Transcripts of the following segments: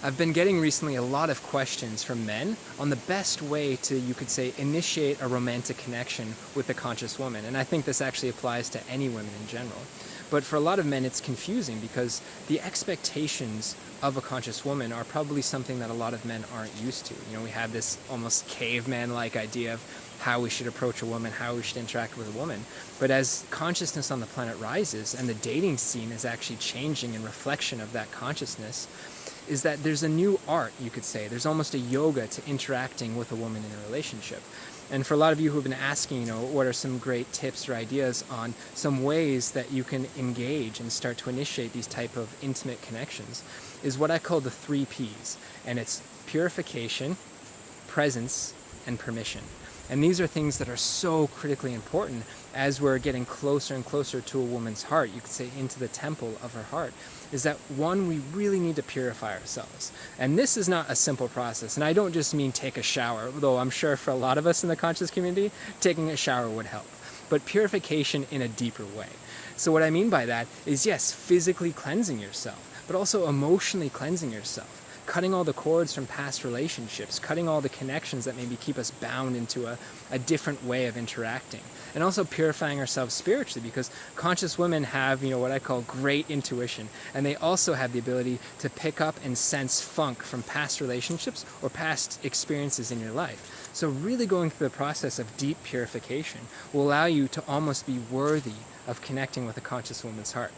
I've been getting recently a lot of questions from men on the best way to, you could say, initiate a romantic connection with a conscious woman. And I think this actually applies to any women in general. But for a lot of men, it's confusing because the expectations of a conscious woman are probably something that a lot of men aren't used to. You know, we have this almost caveman-like idea of how we should approach a woman, how we should interact with a woman. But as consciousness on the planet rises and the dating scene is actually changing in reflection of that consciousness, is that there's a new art, you could say. There's almost a yoga to interacting with a woman in a relationship. And for a lot of you who have been asking, you know, what are some great tips or ideas on some ways that you can engage and start to initiate these type of intimate connections, is what I call the 3P's. And it's purification, presence, and permission. And these are things that are so critically important as we're getting closer and closer to a woman's heart, you could say into the temple of her heart, is that one, we really need to purify ourselves. And this is not a simple process. And I don't just mean take a shower, though I'm sure for a lot of us in the conscious community, taking a shower would help. But purification in a deeper way. So what I mean by that is, yes, physically cleansing yourself, but also emotionally cleansing yourself. Cutting all the cords from past relationships, cutting all the connections that maybe keep us bound into a different way of interacting. And also purifying ourselves spiritually, because conscious women have, you know, what I call great intuition. And they also have the ability to pick up and sense funk from past relationships or past experiences in your life. So really going through the process of deep purification will allow you to almost be worthy of connecting with a conscious woman's heart.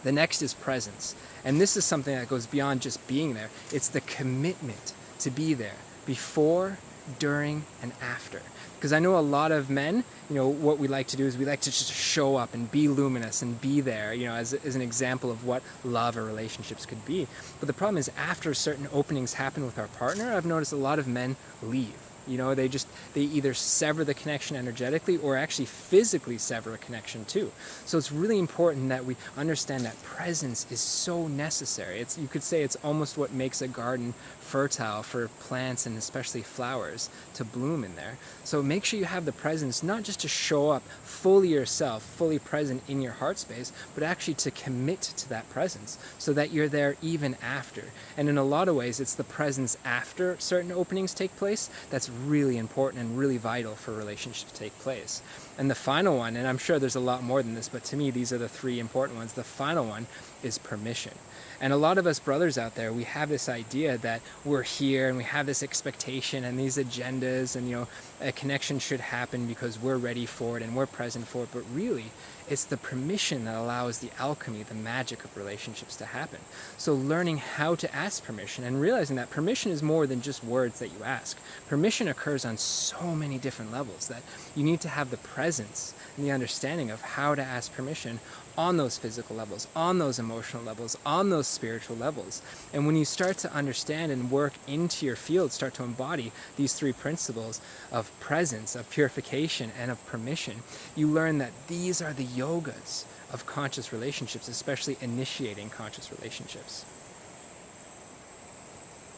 The next is presence. And this is something that goes beyond just being there. It's the commitment to be there before, during, and after. Because I know a lot of men, you know, what we like to do is we like to just show up and be luminous and be there, you know, as an example of what love or relationships could be. But the problem is after certain openings happen with our partner, I've noticed a lot of men leave. You know, they either sever the connection energetically or actually physically sever a connection too. So it's really important that we understand that presence is so necessary. You could say it's almost what makes a garden fertile for plants and especially flowers to bloom in there. So make sure you have the presence, not just to show up fully yourself, fully present in your heart space, but actually to commit to that presence so that you're there even after. And in a lot of ways, it's the presence after certain openings take place that's really important and really vital for relationships to take place. And the final one, and I'm sure there's a lot more than this, but to me these are the three important ones. The final one is permission. And a lot of us brothers out there, we have this idea that we're here and we have this expectation and these agendas and, you know, a connection should happen because we're ready for it and we're present for it. But really, it's the permission that allows the alchemy, the magic of relationships to happen. So learning how to ask permission and realizing that permission is more than just words that you ask. Permission occurs on so many different levels that you need to have the presence and the understanding of how to ask permission on those physical levels, on those emotional levels, on those spiritual levels. And when you start to understand and work into your field, start to embody these three principles of presence, of purification, and of permission, you learn that these are the yogas of conscious relationships, especially initiating conscious relationships.